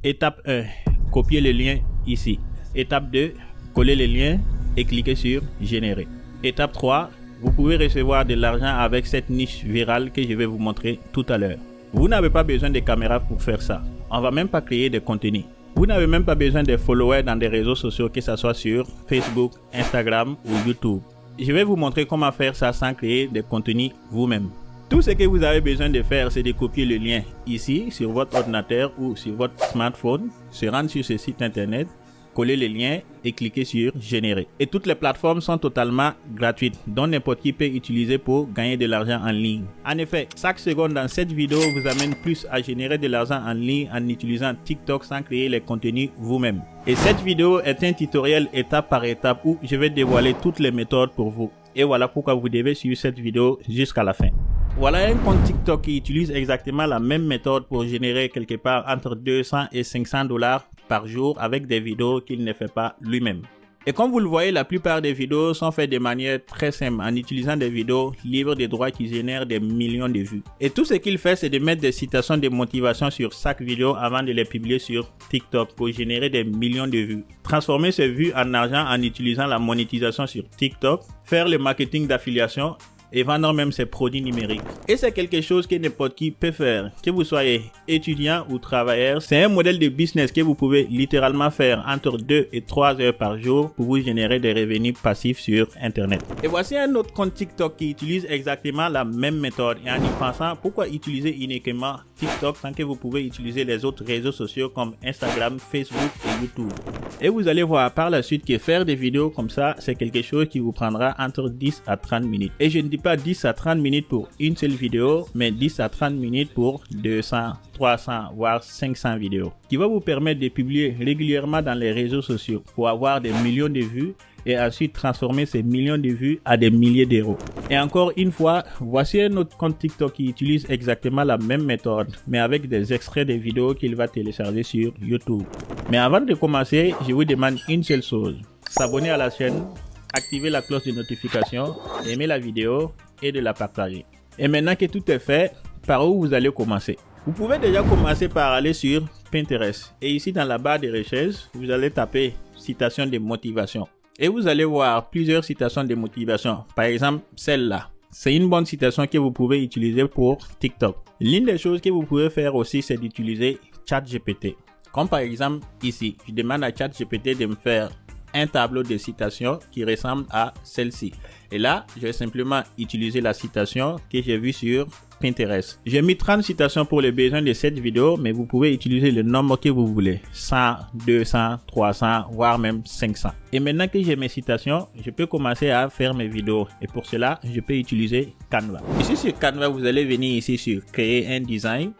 Étape 1, copier le lien ici. Étape 2, coller le lien et cliquer sur générer. Étape 3, vous pouvez recevoir de l'argent avec cette niche virale que je vais vous montrer tout à l'heure. Vous n'avez pas besoin de caméra pour faire ça. On va même pas créer de contenu. Vous n'avez même pas besoin de followers dans des réseaux sociaux, que ce soit sur Facebook, Instagram ou YouTube. Je vais vous montrer comment faire ça sans créer de contenu vous-même. Tout ce que vous avez besoin de faire, c'est de copier le lien ici sur votre ordinateur ou sur votre smartphone, se rendre sur ce site internet, coller le lien et cliquer sur générer. Et toutes les plateformes sont totalement gratuites, donc n'importe qui peut utiliser pour gagner de l'argent en ligne. En effet, chaque seconde dans cette vidéo vous amène plus à générer de l'argent en ligne en utilisant TikTok sans créer les contenus vous-même. Et cette vidéo est un tutoriel étape par étape où je vais dévoiler toutes les méthodes pour vous. Et voilà pourquoi vous devez suivre cette vidéo jusqu'à la fin. Voilà un compte TikTok qui utilise exactement la même méthode pour générer quelque part entre 200 et 500 $ par jour avec des vidéos qu'il ne fait pas lui-même. Et comme vous le voyez, la plupart des vidéos sont faites de manière très simple en utilisant des vidéos libres de droits qui génèrent des millions de vues. Et tout ce qu'il fait, c'est de mettre des citations de motivation sur chaque vidéo avant de les publier sur TikTok pour générer des millions de vues. Transformer ces vues en argent en utilisant la monétisation sur TikTok, faire le marketing d'affiliation et vendre même ses produits numériques. Et c'est quelque chose que n'importe qui peut faire. Que vous soyez étudiant ou travailleur, c'est un modèle de business que vous pouvez littéralement faire entre 2 et 3 heures par jour pour vous générer des revenus passifs sur Internet. Et voici un autre compte TikTok qui utilise exactement la même méthode. Et en y pensant, pourquoi utiliser uniquement TikTok tant que vous pouvez utiliser les autres réseaux sociaux comme Instagram, Facebook et YouTube. Et vous allez voir par la suite que faire des vidéos comme ça, c'est quelque chose qui vous prendra entre 10 à 30 minutes. Et je ne dis pas 10 à 30 minutes pour une seule vidéo, mais 10 à 30 minutes pour 200, 300, voire 500 vidéos, qui va vous permettre de publier régulièrement dans les réseaux sociaux pour avoir des millions de vues et ensuite transformer ces millions de vues à des milliers d'euros. Et encore une fois, voici un autre compte TikTok qui utilise exactement la même méthode, mais avec des extraits de vidéos qu'il va télécharger sur YouTube. Mais avant de commencer, je vous demande une seule chose: s'abonner à la chaîne, activer la cloche de notification, aimer la vidéo et de la partager. Et maintenant que tout est fait, par où vous allez commencer? Vous pouvez déjà commencer par aller sur Pinterest. Et ici dans la barre de recherche, vous allez taper citation de motivation. Et vous allez voir plusieurs citations de motivation. Par exemple, celle-là. C'est une bonne citation que vous pouvez utiliser pour TikTok. L'une des choses que vous pouvez faire aussi, c'est d'utiliser ChatGPT. Comme par exemple ici, je demande à ChatGPT de me faire un tableau de citations qui ressemble à celle-ci. Et là, je vais simplement utiliser la citation que j'ai vue sur Pinterest. J'ai mis 30 citations pour les besoins de cette vidéo, mais vous pouvez utiliser le nombre que vous voulez. 100, 200, 300, voire même 500. Et maintenant que j'ai mes citations, je peux commencer à faire mes vidéos. Et pour cela, je peux utiliser Canva. Ici sur Canva, vous allez venir ici sur créer un design.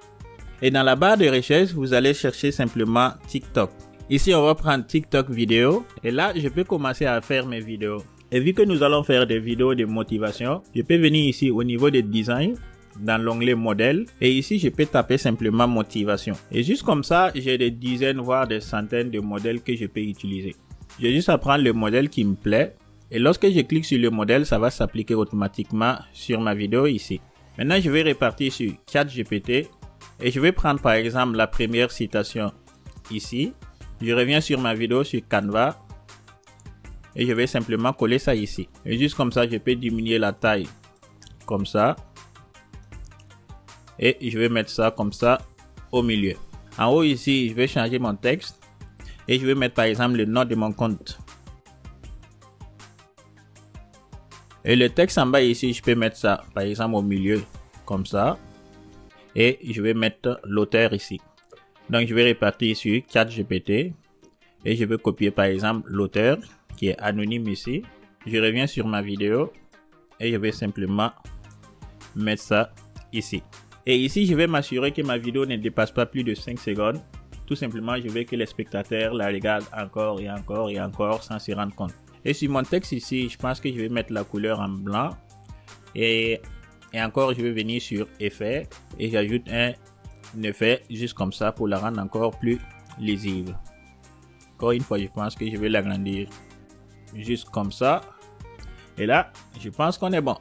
Et dans la barre de recherche, vous allez chercher simplement TikTok. Ici, on va prendre TikTok vidéo. Et là, je peux commencer à faire mes vidéos. Et vu que nous allons faire des vidéos de motivation, je peux venir ici au niveau des designs, dans l'onglet modèle. Et ici, je peux taper simplement motivation. Et juste comme ça, j'ai des dizaines, voire des centaines de modèles que je peux utiliser. J'ai juste à prendre le modèle qui me plaît. Et lorsque je clique sur le modèle, ça va s'appliquer automatiquement sur ma vidéo ici. Maintenant, je vais repartir sur ChatGPT. Et je vais prendre par exemple la première citation ici. Je reviens sur ma vidéo sur Canva et je vais simplement coller ça ici. Et juste comme ça, je peux diminuer la taille comme ça. Et je vais mettre ça comme ça au milieu. En haut ici, je vais changer mon texte et je vais mettre par exemple le nom de mon compte. Et le texte en bas ici, je peux mettre ça par exemple au milieu comme ça. Et je vais mettre l'auteur ici. Donc je vais repartir sur ChatGPT et je vais copier par exemple l'auteur qui est anonyme ici. Je reviens sur ma vidéo et je vais simplement mettre ça ici. Et ici je vais m'assurer que ma vidéo ne dépasse pas plus de 5 secondes. Tout simplement, je veux que les spectateurs la regardent encore et encore et encore sans se rendre compte. Et sur mon texte ici, je pense que je vais mettre la couleur en blanc. Et encore, je vais venir sur effet et j'ajoute un effet juste comme ça pour la rendre encore plus lisible. Encore une fois, je pense que je vais l'agrandir juste comme ça. Et là, je pense qu'on est bon.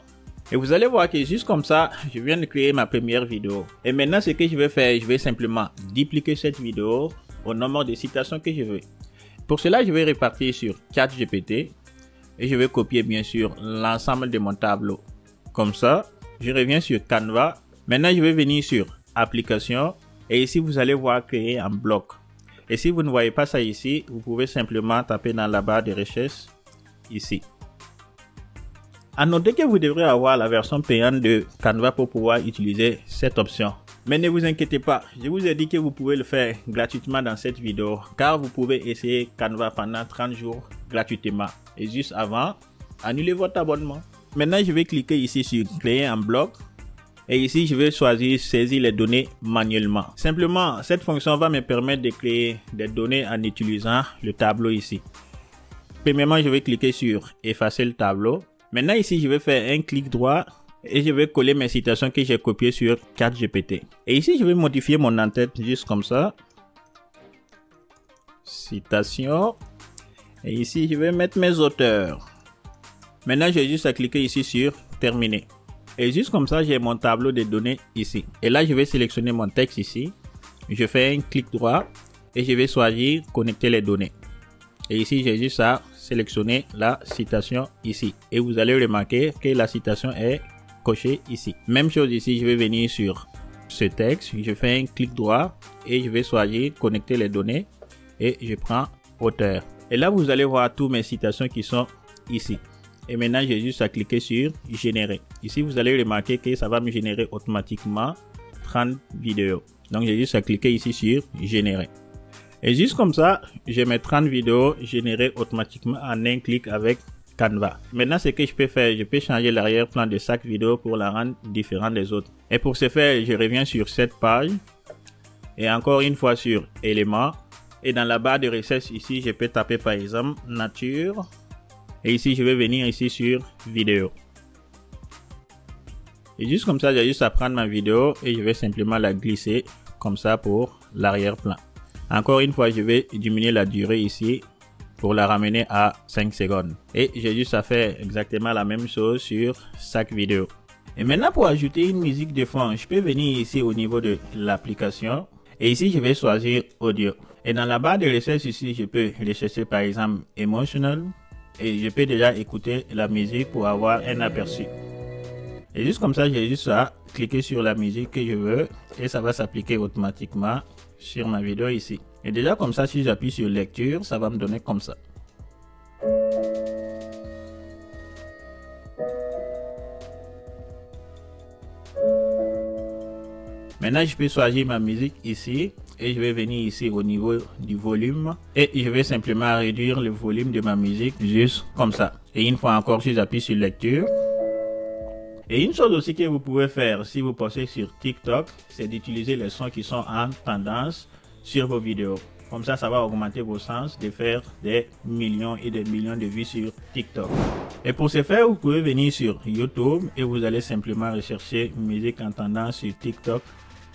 Et vous allez voir que juste comme ça, je viens de créer ma première vidéo. Et maintenant, ce que je vais faire, je vais simplement dupliquer cette vidéo au nombre de citations que je veux. Pour cela, je vais répartir sur ChatGPT et je vais copier bien sûr l'ensemble de mon tableau. Comme ça, je reviens sur Canva. Maintenant, je vais venir sur Application et ici, vous allez voir créer un bloc. Et si vous ne voyez pas ça ici, vous pouvez simplement taper dans la barre de recherche ici. À noter que vous devrez avoir la version payante de Canva pour pouvoir utiliser cette option. Mais ne vous inquiétez pas, je vous ai dit que vous pouvez le faire gratuitement dans cette vidéo car vous pouvez essayer Canva pendant 30 jours gratuitement. Et juste avant, annulez votre abonnement. Maintenant, je vais cliquer ici sur créer un bloc et ici, je vais choisir saisir les données manuellement. Simplement, cette fonction va me permettre de créer des données en utilisant le tableau ici. Premièrement, je vais cliquer sur effacer le tableau. Maintenant, ici, je vais faire un clic droit et je vais coller mes citations que j'ai copiées sur ChatGPT. Et ici, je vais modifier mon en-tête juste comme ça. Citation. Et ici, je vais mettre mes auteurs. Maintenant, j'ai juste à cliquer ici sur terminer. Et juste comme ça, j'ai mon tableau de données ici. Et là, je vais sélectionner mon texte ici. Je fais un clic droit et je vais choisir connecter les données. Et ici, j'ai juste à sélectionner la citation ici. Et vous allez remarquer que la citation est cochée ici. Même chose ici, je vais venir sur ce texte. Je fais un clic droit et je vais choisir connecter les données. Et je prends auteur. Et là, vous allez voir toutes mes citations qui sont ici. Et maintenant, j'ai juste à cliquer sur générer. Ici, vous allez remarquer que ça va me générer automatiquement 30 vidéos. Donc, j'ai juste à cliquer ici sur générer. Et juste comme ça, j'ai mes 30 vidéos générées automatiquement en un clic avec Canva. Maintenant, ce que je peux faire, je peux changer l'arrière-plan de chaque vidéo pour la rendre différente des autres. Et pour ce faire, je reviens sur cette page. Et encore une fois sur éléments. Et dans la barre de recherche ici, je peux taper par exemple nature. Et ici, je vais venir ici sur vidéo. Et juste comme ça, j'ai juste à prendre ma vidéo et je vais simplement la glisser comme ça pour l'arrière-plan. Encore une fois, je vais diminuer la durée ici pour la ramener à 5 secondes. Et j'ai juste à faire exactement la même chose sur chaque vidéo. Et maintenant, pour ajouter une musique de fond, je peux venir ici au niveau de l'application. Et ici, je vais choisir audio. Et dans la barre de recherche ici, je peux rechercher par exemple emotional. Et je peux déjà écouter la musique pour avoir un aperçu. Et juste comme ça, j'ai juste à cliquer sur la musique que je veux et ça va s'appliquer automatiquement sur ma vidéo ici. Et déjà comme ça, si j'appuie sur lecture, ça va me donner comme ça. Maintenant, je peux choisir ma musique ici et je vais venir ici au niveau du volume et je vais simplement réduire le volume de ma musique juste comme ça. Et une fois encore, si j'appuie sur lecture. Et une chose aussi que vous pouvez faire si vous postez sur TikTok, c'est d'utiliser les sons qui sont en tendance sur vos vidéos. Comme ça, ça va augmenter vos chances de faire des millions et des millions de vues sur TikTok. Et pour ce faire, vous pouvez venir sur YouTube et vous allez simplement rechercher musique en tendance sur TikTok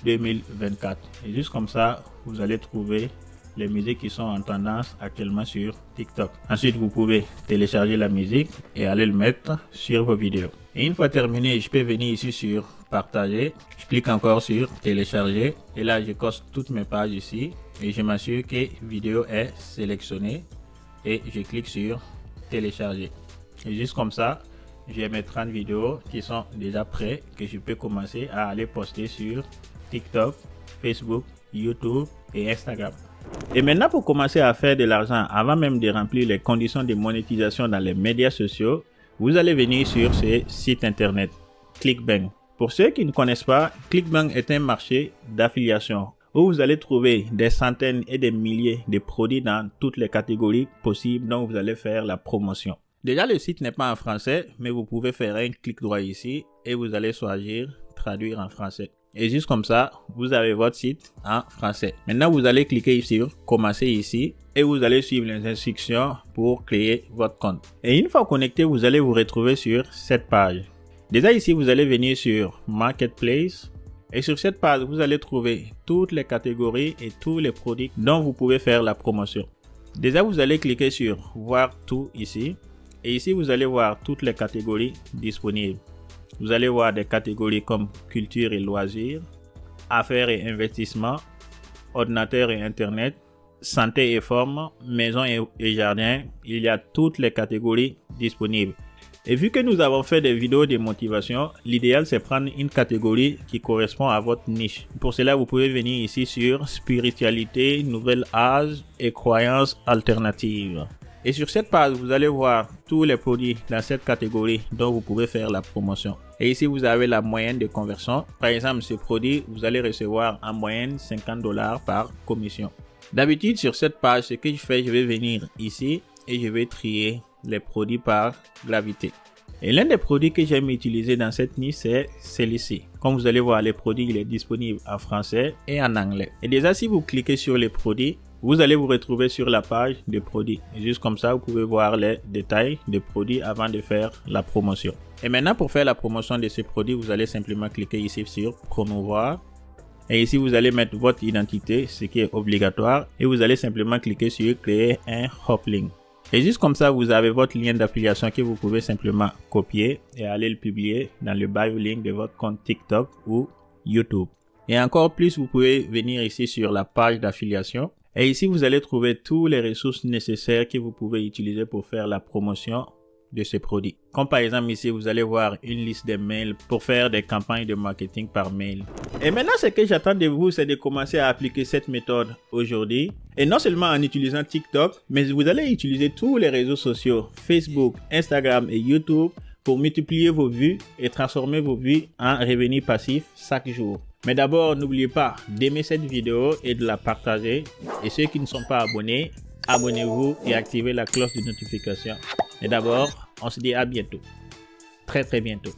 2024. Et juste comme ça, vous allez trouver les musiques qui sont en tendance actuellement sur TikTok. Ensuite, vous pouvez télécharger la musique et aller le mettre sur vos vidéos. Et une fois terminé, je peux venir ici sur partager. Je clique encore sur télécharger. Et là, je coche toutes mes pages ici. Et je m'assure que vidéo est sélectionnée. Et je clique sur télécharger. Et juste comme ça, j'ai mes 30 vidéos qui sont déjà prêtes, que je peux commencer à aller poster sur TikTok, Facebook, YouTube et Instagram. Et maintenant, pour commencer à faire de l'argent, avant même de remplir les conditions de monétisation dans les médias sociaux, vous allez venir sur ce site internet, ClickBank. Pour ceux qui ne connaissent pas, ClickBank est un marché d'affiliation où vous allez trouver des centaines et des milliers de produits dans toutes les catégories possibles dont vous allez faire la promotion. Déjà, le site n'est pas en français, mais vous pouvez faire un clic droit ici et vous allez choisir traduire en français. Et juste comme ça, vous avez votre site en français. Maintenant, vous allez cliquer sur commencer ici et vous allez suivre les instructions pour créer votre compte. Et une fois connecté, vous allez vous retrouver sur cette page. Déjà ici, vous allez venir sur Marketplace. Et sur cette page, vous allez trouver toutes les catégories et tous les produits dont vous pouvez faire la promotion. Déjà, vous allez cliquer sur voir tout ici. Et ici, vous allez voir toutes les catégories disponibles. Vous allez voir des catégories comme culture et loisirs, affaires et investissements, ordinateur et internet, santé et forme, maison et jardin, il y a toutes les catégories disponibles. Et vu que nous avons fait des vidéos de motivation, l'idéal c'est prendre une catégorie qui correspond à votre niche. Pour cela, vous pouvez venir ici sur spiritualité, nouvel âge et croyances alternatives. Et sur cette page, vous allez voir tous les produits dans cette catégorie dont vous pouvez faire la promotion. Et ici, vous avez la moyenne de conversion. Par exemple, ce produit, vous allez recevoir en moyenne $50 par commission. D'habitude, sur cette page, ce que je fais, je vais venir ici et je vais trier les produits par gravité. Et l'un des produits que j'aime utiliser dans cette niche, c'est celui-ci. Comme vous allez voir, les produits, il est disponible en français et en anglais. Et déjà, si vous cliquez sur les produits, vous allez vous retrouver sur la page des produits. Et juste comme ça, vous pouvez voir les détails des produits avant de faire la promotion. Et maintenant, pour faire la promotion de ces produits, vous allez simplement cliquer ici sur promouvoir. Et ici, vous allez mettre votre identité, ce qui est obligatoire. Et vous allez simplement cliquer sur créer un hop link. Et juste comme ça, vous avez votre lien d'affiliation que vous pouvez simplement copier et aller le publier dans le bio link de votre compte TikTok ou YouTube. Et encore plus, vous pouvez venir ici sur la page d'affiliation. Et ici, vous allez trouver toutes les ressources nécessaires que vous pouvez utiliser pour faire la promotion de ces produits. Comme par exemple ici, vous allez voir une liste de mails pour faire des campagnes de marketing par mail. Et maintenant, ce que j'attends de vous, c'est de commencer à appliquer cette méthode aujourd'hui. Et non seulement en utilisant TikTok, mais vous allez utiliser tous les réseaux sociaux, Facebook, Instagram et YouTube pour multiplier vos vues et transformer vos vues en revenus passifs chaque jour. Mais d'abord, n'oubliez pas d'aimer cette vidéo et de la partager. Et ceux qui ne sont pas abonnés, abonnez-vous et activez la cloche de notification. Et d'abord, on se dit à bientôt. Très bientôt.